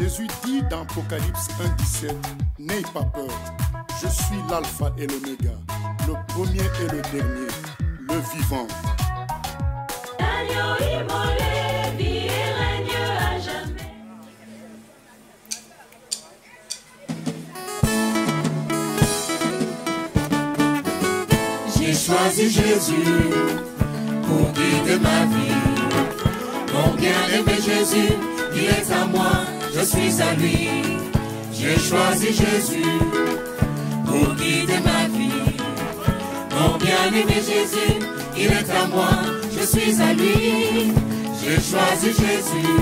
Jésus dit dans Apocalypse 1,17, n'ayez pas peur, je suis l'alpha et l'oméga, le premier et le dernier, le vivant. L'agneau immolé vit et règne à jamais. J'ai choisi Jésus pour guider ma vie. Mon bien-aimé Jésus, il est à moi, je suis à lui. J'ai choisi Jésus pour guider ma vie. Mon bien-aimé Jésus, il est à moi, je suis à lui. J'ai choisi Jésus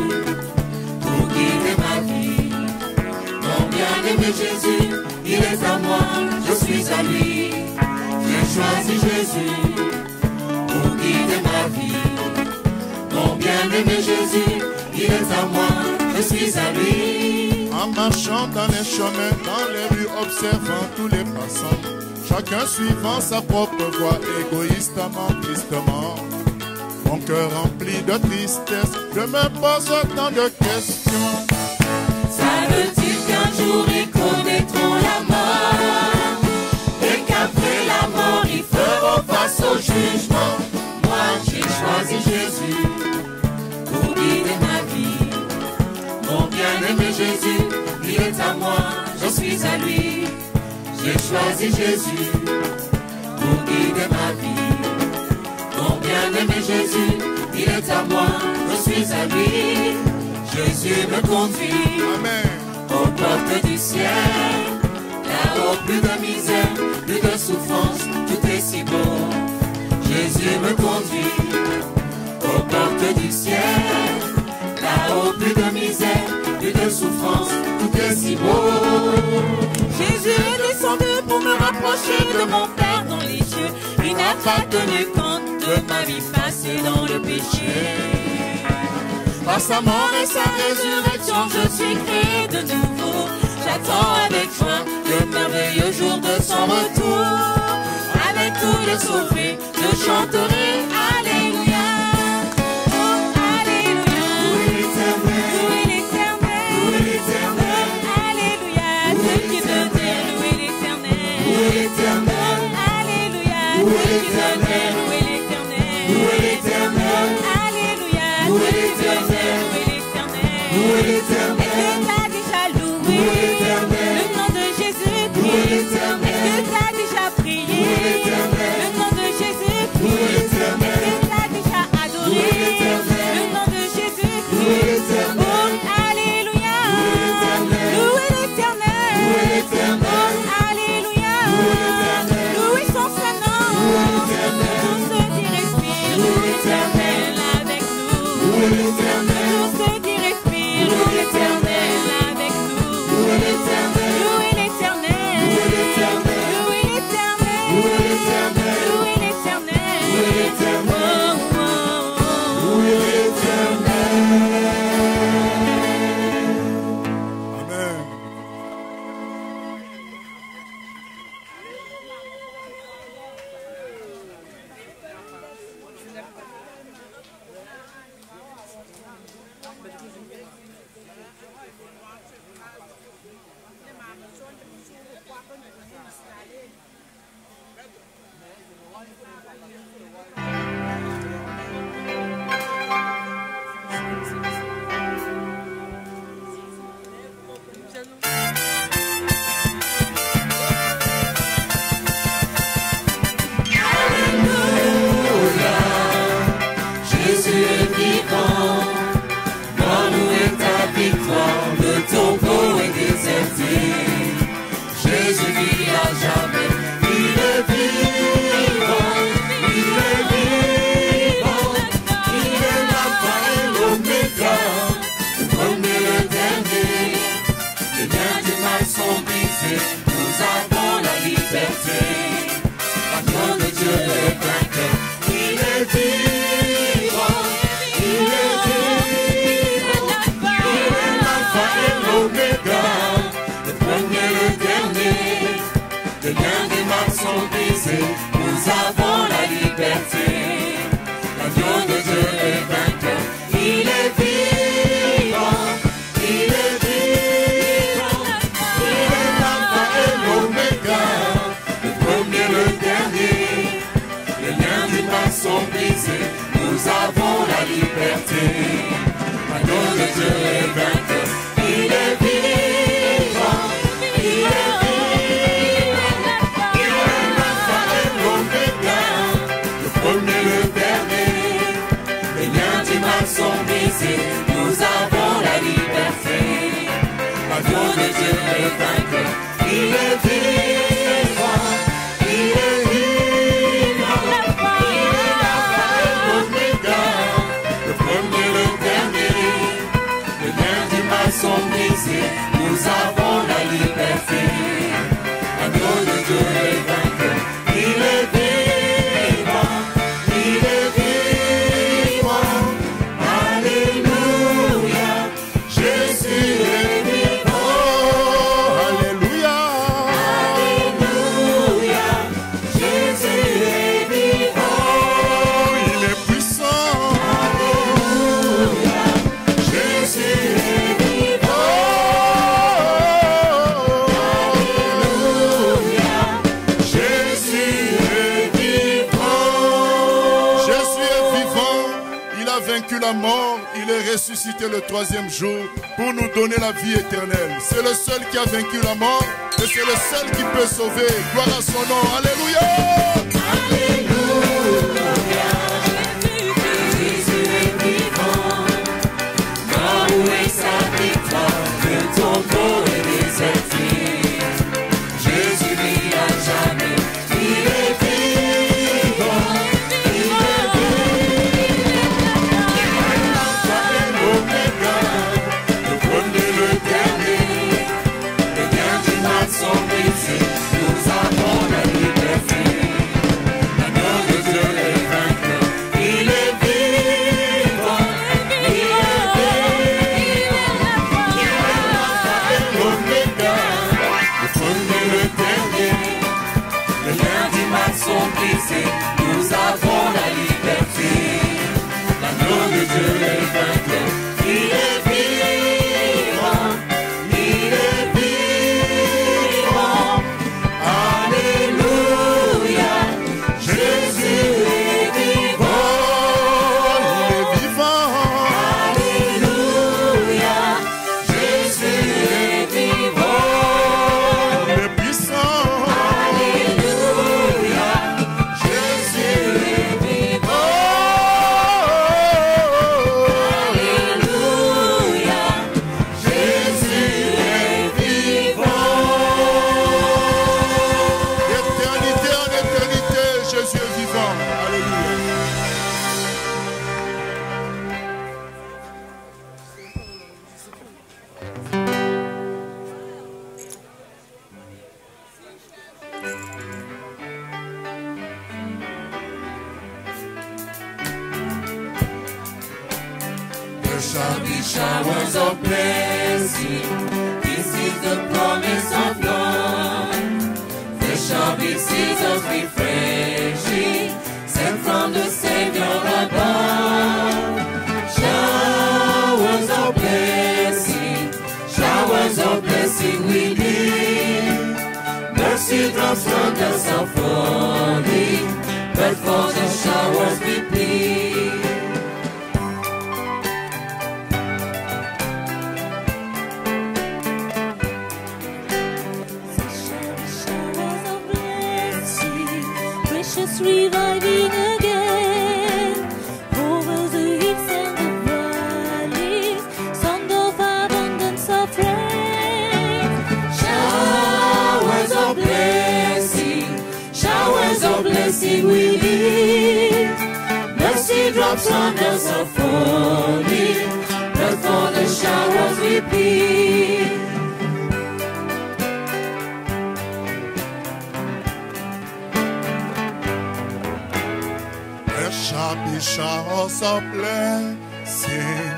pour guider ma vie. Mon bien-aimé Jésus, il est à moi, je suis à lui. J'ai choisi Jésus pour guider ma vie. Mon bien-aimé Jésus, il est à moi, je suis à lui. En marchant dans les chemins, dans les rues, observant tous les passants, chacun suivant sa propre voie, égoïstement, tristement. Mon cœur rempli de tristesse, je me pose tant de questions. Savent-ils qu'un jour ils connaîtront la mort, et qu'après la mort ils feront face au jugement? Moi j'ai choisi Jésus pour guider ma vie. Mon bien-aimé Jésus, il est à moi, je suis à lui. J'ai choisi Jésus pour guider ma vie. Mon bien-aimé Jésus, il est à moi, je suis à lui. Jésus me conduit, Amen, aux portes du ciel. Là-haut, plus de misère, plus de souffrance, tout est si beau. Jésus me conduit, aux portes du ciel. Là-haut, plus de misère, plus de souffrance, tout est si beau. Jésus est descendu pour me rapprocher de mon Père dans les cieux. Il n'a pas tenu compte de ma vie passée dans le péché. Par sa mort et sa résurrection, je suis créé de nouveau. J'attends avec joie le merveilleux jour de son retour. Avec tous les sauvés, je chanterai Alléluia. Oh, Alléluia. Louez l'Éternel. Louez l'Éternel. Louez l'Éternel. Alléluia. Ceux qui venaient, louez l'Éternel. Louez l'Éternel. Alléluia. Ceux qui venaient, louez l'Éternel. Louez l'Éternel. Alléluia. Louez l'Éternel. Louez l'Éternel. Est-ce que t'as déjà loué le nom de Jésus? Est-ce que t'as déjà prié le nom de Jésus? Est-ce que t'as déjà adoré le nom de Jésus? Oh, Alléluia. Louez l'Éternel. Oh, Alléluia. Louez son Saint-Nom. Tous ceux qui respirent, louez l'Éternel avec nous. Tous ceux qui respirent, louez l'Éternel avec nous. Louez l'Éternel. Louez l'Éternel. Louez l'Éternel. Louez l'Éternel. Louez l'Éternel. Louez l'Éternel. Louez l'Éternel. Amen. Jésus est vivant, dans nous est ta victoire, le tombeau est déserté. Jésus vit à jamais, il est vivant, il est vivant, il est l'alpha et l'oméga, le premier et le dernier. Les liens du mal sont brisés, nous avons la liberté. L'agneau de Dieu est vainqueur, il est vivant. liens du mal sont brisés, nous avons la liberté. L'agneau de Dieu est vainqueur, il est vivant, il est vivant, il est l'alpha et l'oméga, le premier, le dernier. Les liens du mal sont brisés, nous avons la liberté. L'agneau de Dieu est vainqueur, il est vivant, il est vivant. Alléluia, Jésus est vivant. Alléluia. Alléluia, Jésus est vivant. Il est puissant. Alléluia, Jésus est vivant. Alléluia, Jésus est vivant. Jésus est vivant. Il a vaincu la mort. Il est ressuscité le troisième jour pour nous donner la vie éternelle. C'est le seul qui a vaincu la mort et c'est le seul qui peut sauver. Gloire à son nom. Alléluia. Alléluia, Jésus est vivant. Là où est sa victoire, le tombeau est déserté. Jésus vit à jamais, il est vivant, il est vivant. L'alpha et l'oméga, le premier, le dernier. Les liens du mal sont brisés, nous avons la liberté. L'agneau de Dieu est vainqueur, il est vivant, il est vivant. L'alpha et l'oméga, le premier, le dernier. Les liens du mal sont brisés, nous avons la liberté. L'agneau de Dieu est vainqueur, il est vivant, il est vivant. Alléluia, Jésus est vivant. Il est vivant. Alléluia, Jésus est vivant. Il est puissant. Alléluia, Jésus est vivant. Alléluia, Jésus est vivant. D'éternité en éternité, Jésus est vivant. Alléluia. There shall be showers of blessing. This is the promise of God. There shall be seasons refreshing, sent from the Savior above. Showers of blessing we need. Mercy drops from the south falling, but for the showers we plead. Showers of blessing, precious reviving again, over the hills and the valleys, song of abundance of rain. Showers of blessing we need. Mercy drops on us are falling, but for the showers we plead. There shall be showers of blessing.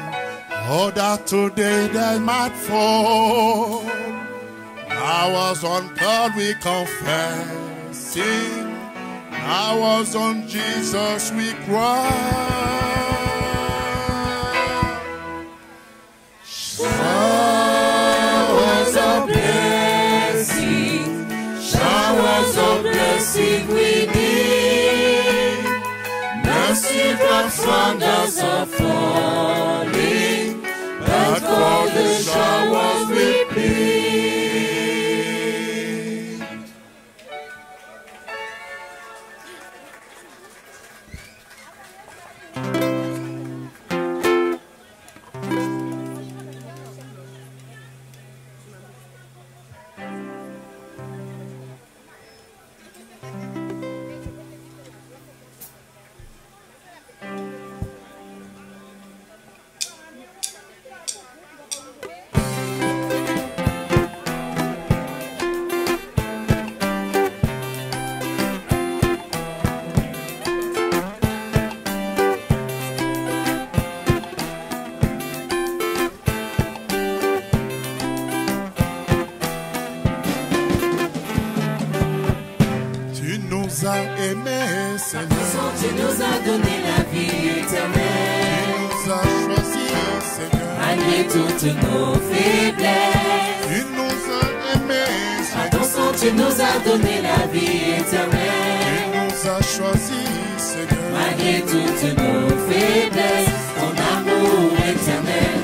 Oh, that today they might fall. Hours on God we confessing. Hours on Jesus we cry. Showers of blessing we need. Mercy drops wonders are falling, but for the showers we plead. aimé, Seigneur. Tu nous as donné la vie éternelle. Tu nous as choisi, Seigneur. Malgré toutes nos faiblesses. Tu nous as aimé, À ton sang, tu nous as donné la vie éternelle. Tu nous as choisi, Seigneur. Malgré toutes nos faiblesses, ton amour éternel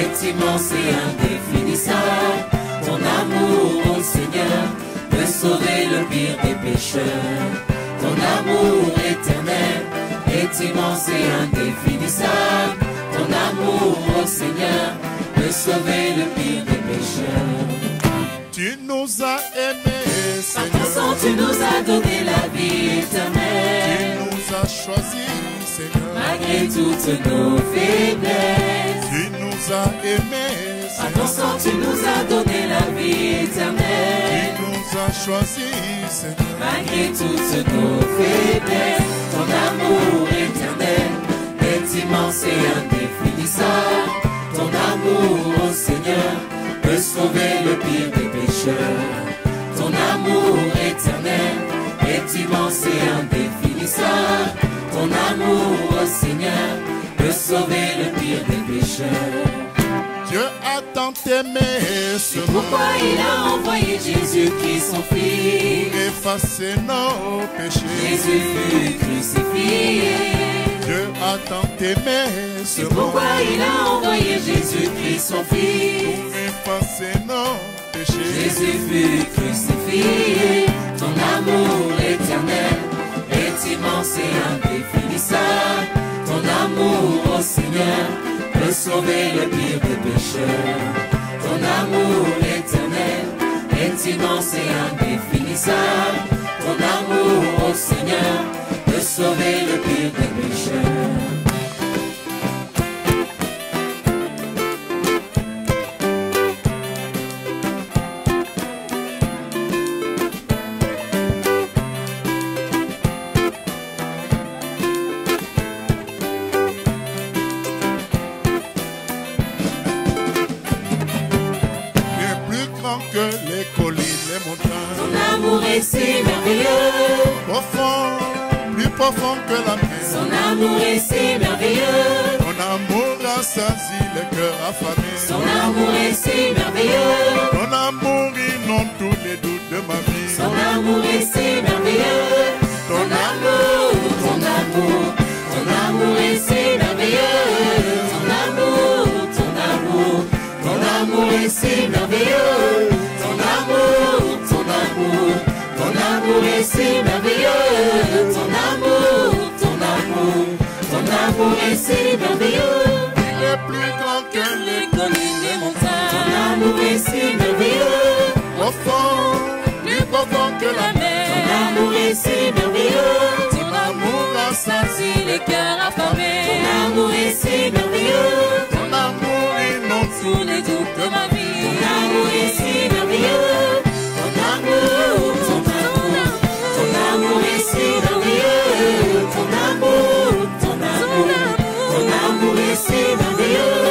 est immense et indéfinissable. Ton amour, ô Seigneur, peut sauver le pire des pécheurs. Ton amour éternel est immense et indéfinissable. Ton amour, ô Seigneur, peut sauver le pire des pécheurs. Tu nous as aimés, Par ton sang, Seigneur. tu nous as donné la vie éternelle. Tu nous as choisis, Seigneur. Malgré toutes nos faiblesses, Tu nous as aimés, par ton sang, tu nous as donné la vie éternelle. Tu nous as choisis, Seigneur. Malgré toutes nos faiblesses, ton amour éternel est immense et indéfinissable. Ton amour, ô Seigneur, peut sauver le pire des pécheurs. Ton amour éternel est immense et indéfinissable. Ton amour, ô Seigneur, peut sauver le pire des pécheurs. Dieu a tant aimé ce monde Pourquoi il a envoyé Jésus-Christ, son Fils? pour effacer nos péchés. Jésus fut crucifié. Dieu a tant aimé ce monde Pourquoi il a envoyé Jésus-Christ, son Fils? pour effacer nos péchés. Jésus fut crucifié. Ton amour éternel est immense et indéfinissable. Ton amour, ô Seigneur, peut sauver le pire des pécheurs. Ton amour éternel est immense et indéfinissable. Ton amour, ô Seigneur, peut sauver le pire des pécheurs. Bien plus grand que les collines, les montagnes. Ton amour est si merveilleux. Profond, plus profond que la mer. Son amour est si merveilleux. Ton amour rassasie les cœurs affamés. Son amour est si merveilleux. Ton amour inonde tous les doutes de ma vie. Son amour est si merveilleux. Ton amour, ton amour, ton amour est si merveilleux. Ton amour, ton amour, ton amour est si merveilleux. Ton amour, ton amour, ton amour est si merveilleux. Ton amour, ton amour, ton amour est si merveilleux. Il est plus grand que les collines, les montagnes. Ton amour est si merveilleux. profond, plus profond que la mer. Ton amour est si merveilleux. Ton amour rassasie les cœurs affamés. Ton amour est si merveilleux. ton amour inonde Tous les doutes de ma vie. Ton amour est si merveilleux. Ton amour, ton amour, ton amour est si merveilleux. Ton amour, ton amour, ton amour est si merveilleux.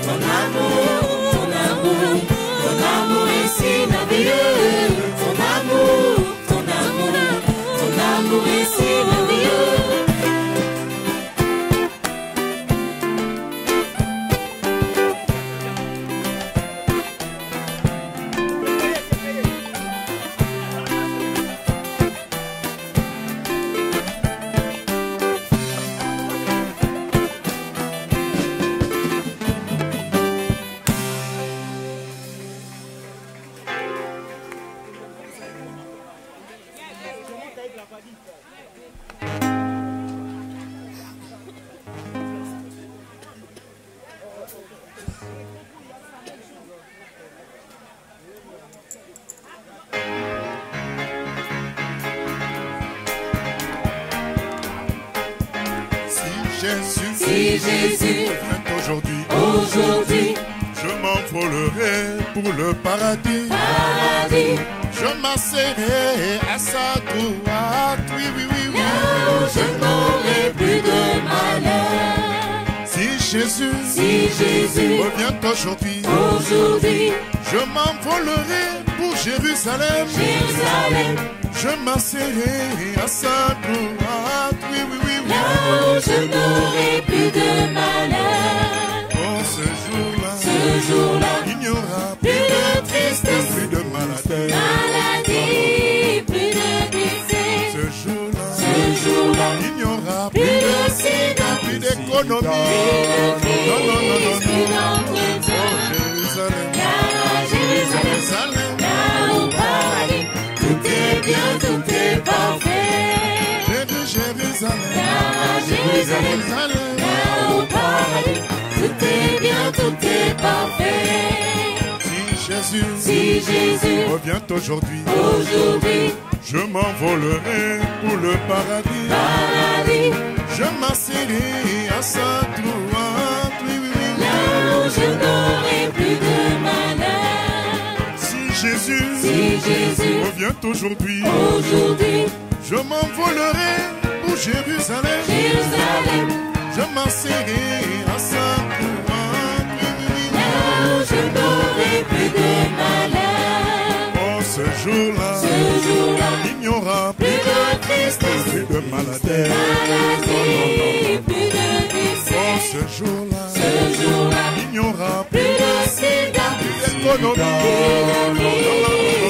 Ton amour, ton amour, ton amour est si merveilleux. Ton amour, ton amour, ton amour est si merveilleux. Si Jésus vient aujourd'hui, aujourd'hui, je m'envolerai pour le paradis. paradis, Je m'asserai à sa droite. Oui, oui, oui, oui. là où je n'aurai plus de malheur. Si Jésus, revient aujourd'hui, je m'envolerai pour Jérusalem, je m'asserai à sa droite, oui, oui, oui, oui. Là où je n'aurai plus de malheur. Oh, ce jour-là, il n'y aura plus de tristesse, plus de maladie, plus de décès. Ce jour-là, il n'y aura plus de sida, plus d'économie. Non, non, non, non, non. Oh, Jérusalem, Là au paradis, tout est bien, tout est parfait. Jérusalem, Là au paradis, tout est bien, tout est parfait. Si Jésus revient aujourd'hui, je m'envolerai pour le paradis. Je m'asserai à sa droite, oui, oui, oui. Là où je n'aurai plus de malheur. Si Jésus revient aujourd'hui, je m'envolerai pour Jérusalem. Je m'asserai à sa droite, oui, oui, oui. Là où je n'aurai plus de malheur. Oh, ce jour-là, il n'y aura plus de tristesse, plus de maladie, plus de décès. oh, ce jour-là, il n'y aura plus de sida, d'économie.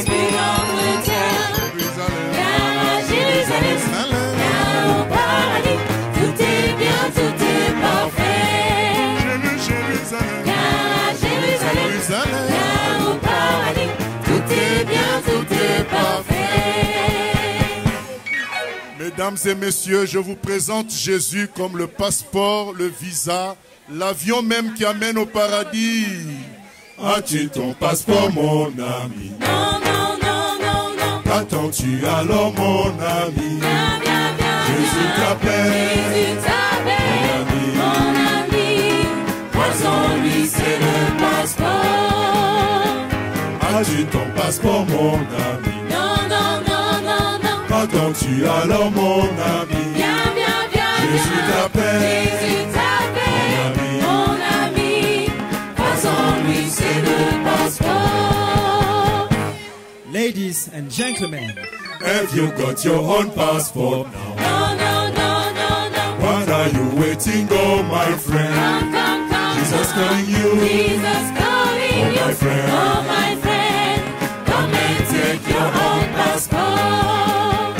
plus d'entretien. Là, Jérusalem, là au paradis, tout est bien, tout est parfait. Jérusalem, Là, Jérusalem, là au paradis, tout est bien, tout est parfait. Mesdames et messieurs, je vous présente Jésus comme le passeport, le visa, l'avion même qui amène au paradis. As-tu ton passeport, mon ami? Non, non, non, non, non. Attends-tu alors, mon ami? Viens, viens, viens. Jésus t'appelle. Jésus t'appelle, mon ami. Croisons-lui, c'est le passeport. As-tu ton passeport, mon ami? Non, non, non, non, non. Attends-tu alors, mon ami? Viens, viens, viens, Jésus viens. t'appelle. Jésus t'appelle, mon ami. Croisons-lui, c'est le passeport. Ladies and gentlemen, Have you got your own passport now? Non, non, non, non, non. What are you waiting, oh my friend? Come, come, come. Jesus calling you. Jesus calling Oh, you. my friend. Oh, my friend. Come and take your own passport.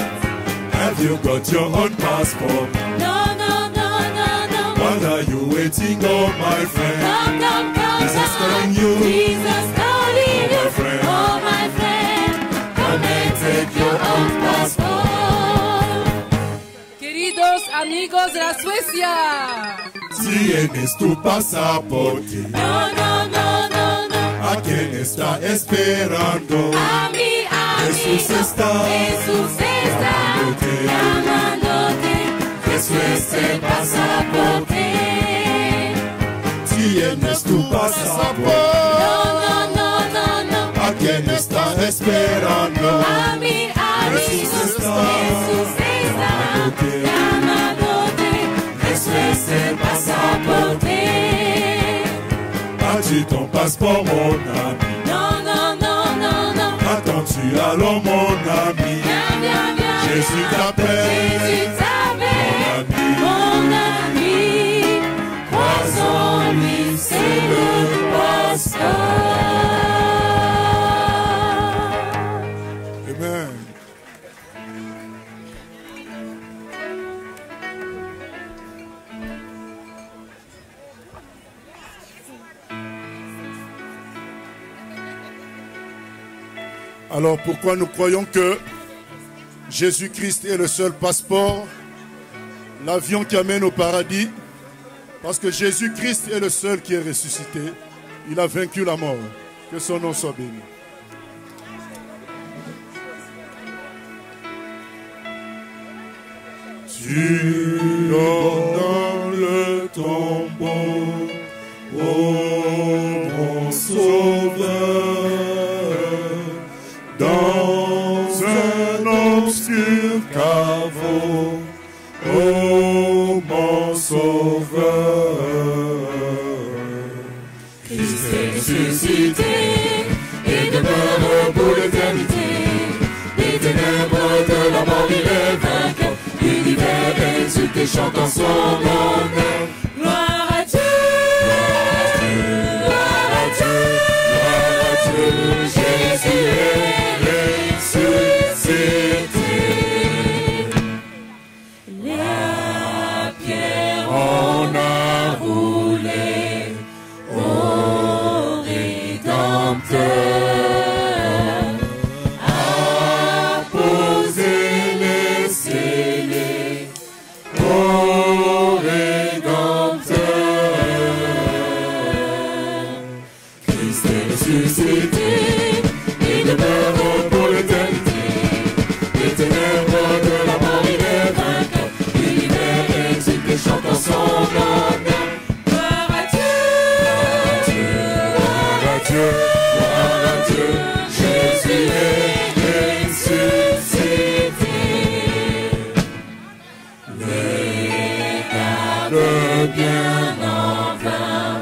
Have you got your own passport? No, no, no, no, no. What are you waiting, oh my friend? Come, come, come, Jesus calling come. you. Jesus calling Oh, my you. friend. Oh, my friend. Come and take your own passport. Queridos amigos de la Suecia, Tienes tu pasaporte. No, no, no, no, no. ¿A quién está esperando? A mi Jesús amigo, está Jesús está llamándote. llamándote. Jesús es el pasaporte. Tienes tu pasaporte. No, no, no, no, no. ¿A quién está esperando? A mi amigo, Jesús está Jesús está llamándote. Jesús es el pasaporte. As-tu ton passeport, mon ami? No, no, no, no, no. Attends-tu alors, mon ami? Viens, viens, viens. Jésus t'appelle. Jésus t'appelle, mon ami. Croisons-lui, c'est le passeport. Amen. Alors pourquoi nous croyons que Jésus-Christ est le seul passeport, l'avion qui amène au paradis? Parce que Jésus-Christ est le seul qui est ressuscité. Il a vaincu la mort. Que son nom soit béni. Tu dors dans le tombeau, ô mon sauveur, dans un obscur caveau, ô mon sauveur. ressuscité et demeure pour l'éternité. Les ténèbres de la mort, il est vainqueur. L'univers exulte et chante en son honneur. Gloire à Dieu, gloire à Dieu, gloire à Dieu. Jésus est ressuscité. La pierre en a roulé au Rédempteur. Ressuscité et demeure pour l'éternité. Les ténèbres de la mort, il est vainqueur. L'univers exulte et chante en son honneur. Gloire à Dieu, gloire à Dieu, gloire à Dieu. Jésus est ressuscité. Les gardes bien en vain.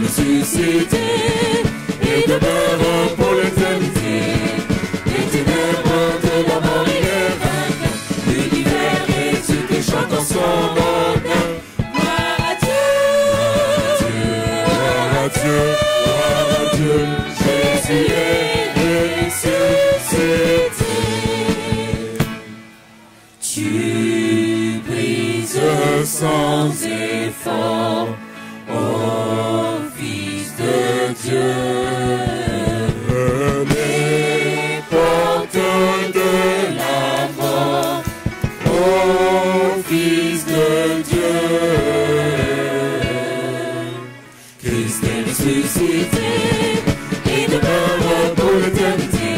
Ressuscité et demeure pour l'éternité. Les ténèbres de la mort, il est vainqueur. L'univers exulte et chante en son honneur. Gloire à Dieu, gloire à Dieu, gloire à Dieu. Jésus est ressuscité. Tu brises sans effort, ô Fils de Dieu, les portes de la mort, ô Fils de Dieu. Christ est ressuscité et demeure pour l'éternité.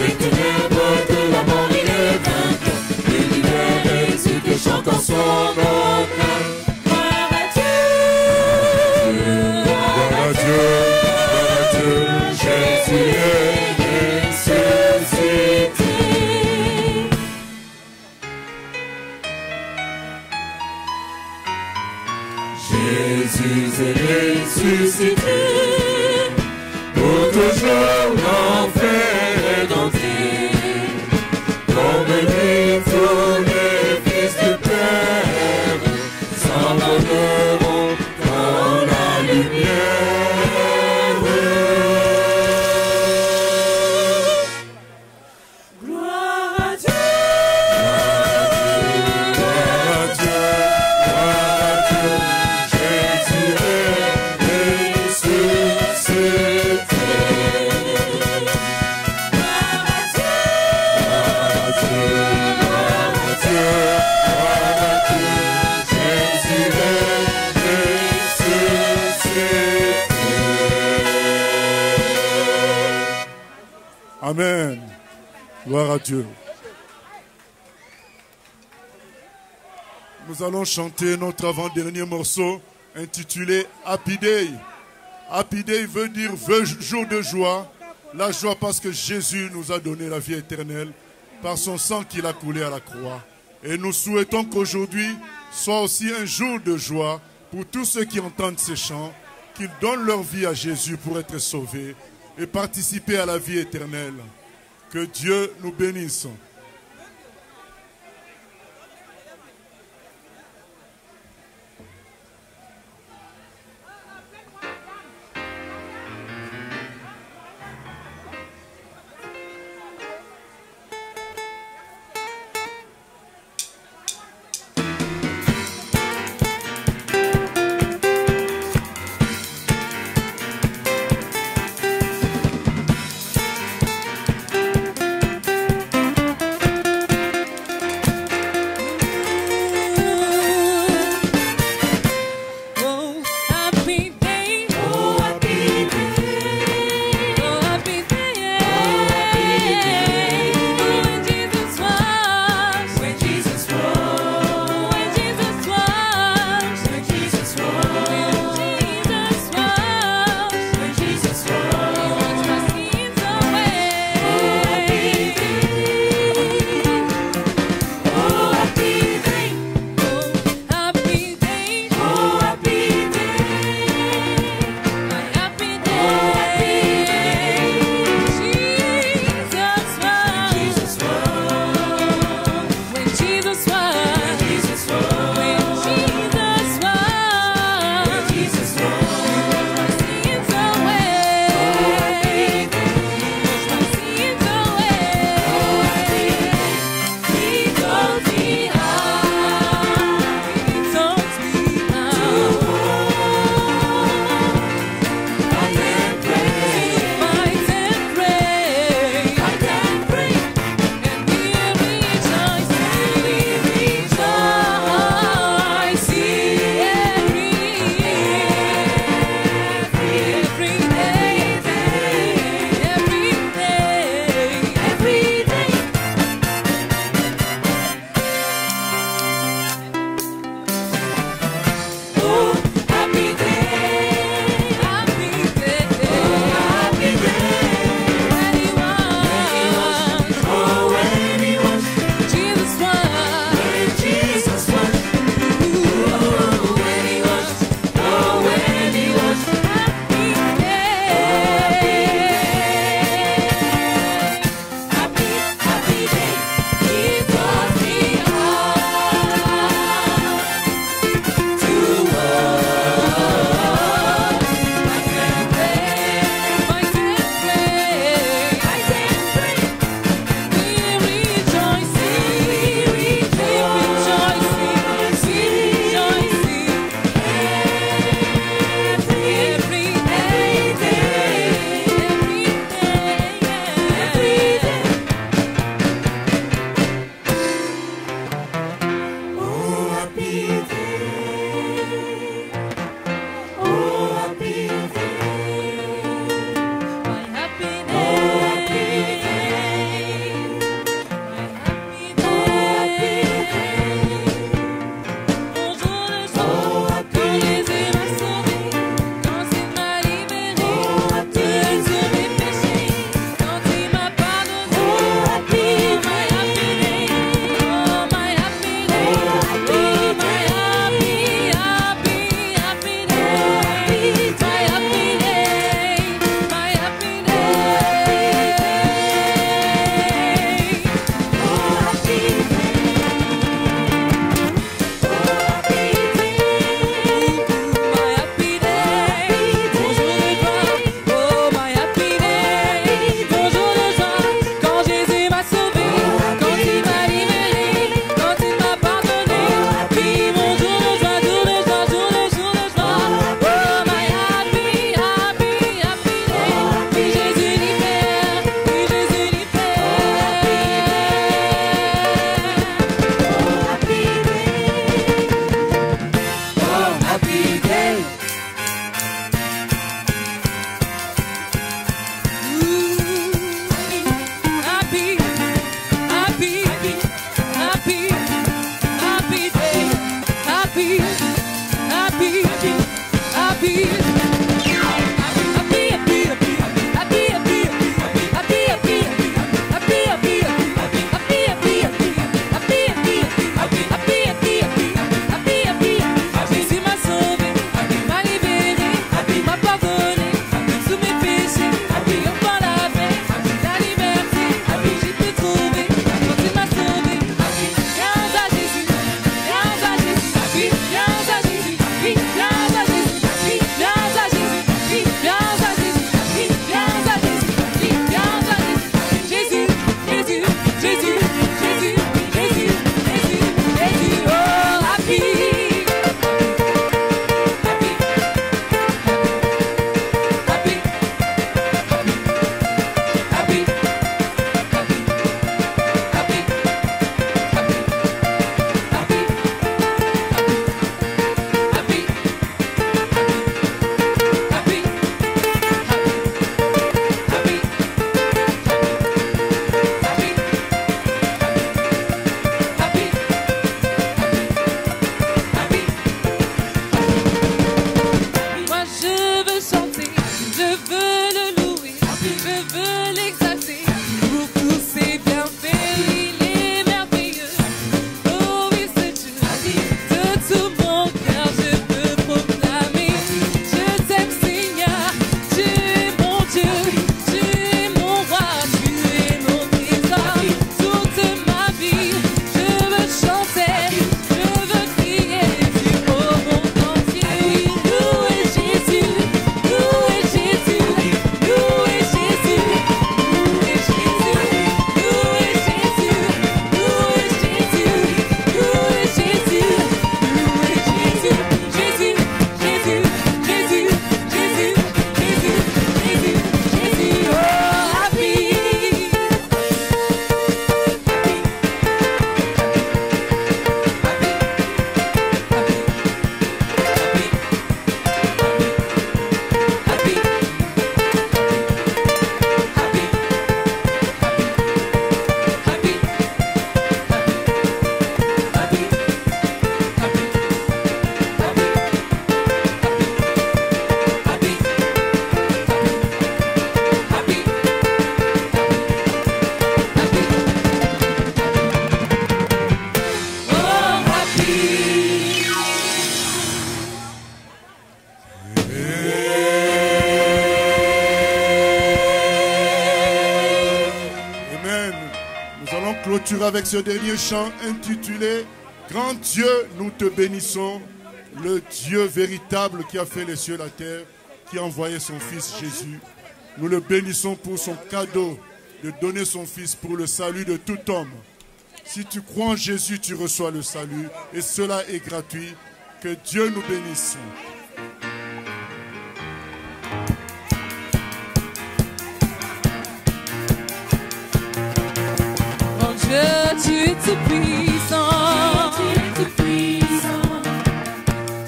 Les ténèbres de la mort, il est vainqueur. L'univers exulte et chante en son honneur. Jésus est ressuscité. Jésus est ressuscité. Pour toujours l'enfer est dompté. Comme lui tous les fils du Père s'envoleront dans la lumière. Amen. Gloire à Dieu. Nous allons chanter notre avant-dernier morceau intitulé Happy Day. Happy Day veut dire jour de joie. La joie parce que Jésus nous a donné la vie éternelle par son sang qu'il a coulé à la croix. Et nous souhaitons qu'aujourd'hui soit aussi un jour de joie pour tous ceux qui entendent ces chants, qu'ils donnent leur vie à Jésus pour être sauvés et participer à la vie éternelle. Que Dieu nous bénisse. clôture avec ce dernier chant intitulé « Grand Dieu, nous te bénissons, le Dieu véritable qui a fait les cieux et la terre, qui a envoyé son Fils Jésus. Nous le bénissons pour son cadeau de donner son Fils pour le salut de tout homme. Si tu crois en Jésus, tu reçois le salut et cela est gratuit. Que Dieu nous bénisse. » Tu es tout puissant, tu es tout puissant,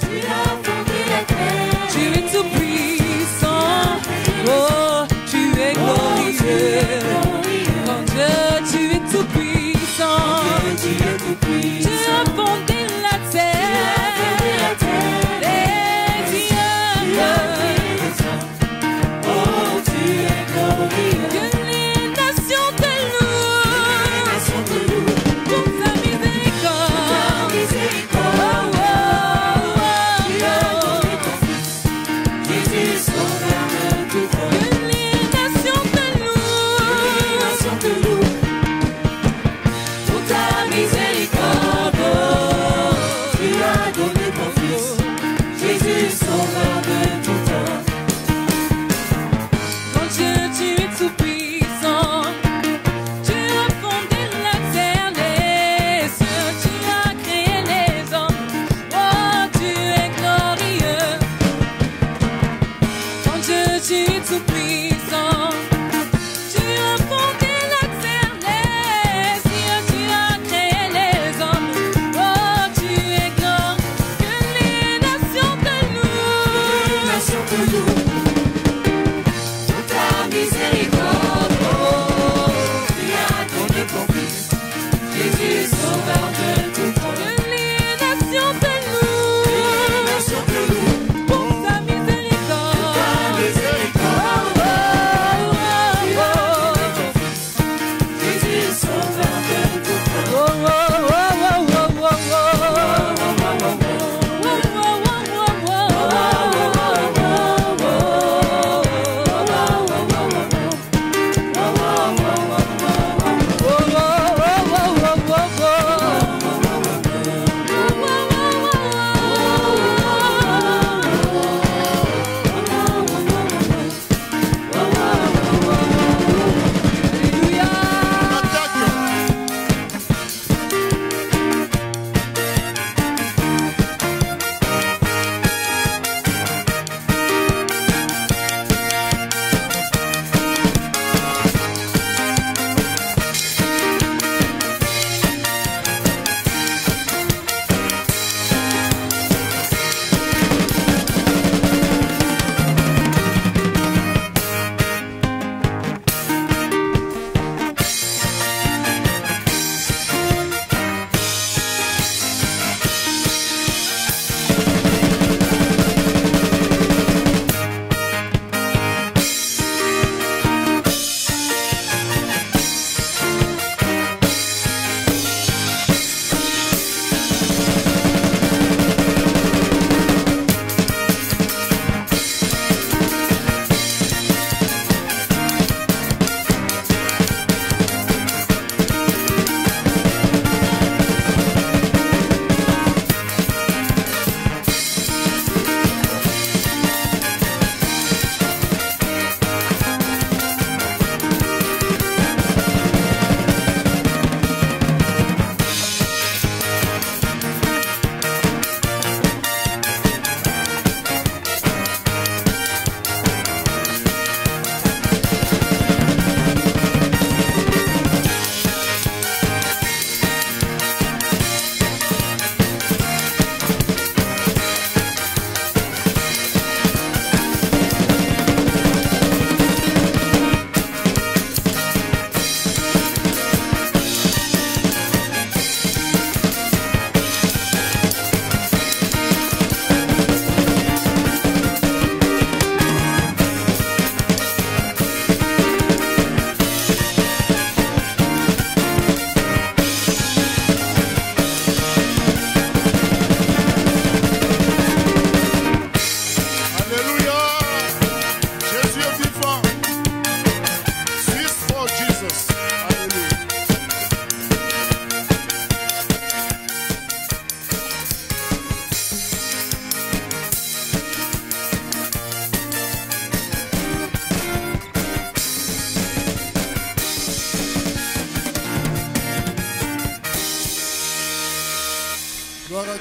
tu as fondé la terre, tu es tout puissant, oh, tu es glorieux, mon Dieu, tu es tout puissant, tu as fondé la terre, les dieux, oh, tu es glorieux. que les nations te Tu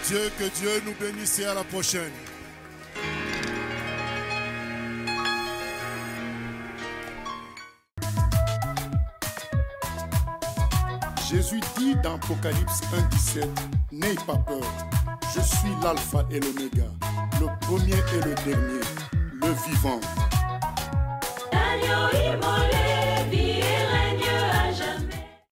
Que Dieu nous bénisse et à la prochaine. Jésus dit dans Apocalypse 1,17, n'ayez pas peur, je suis l'alpha et l'oméga, le premier et le dernier, le vivant. Daniel,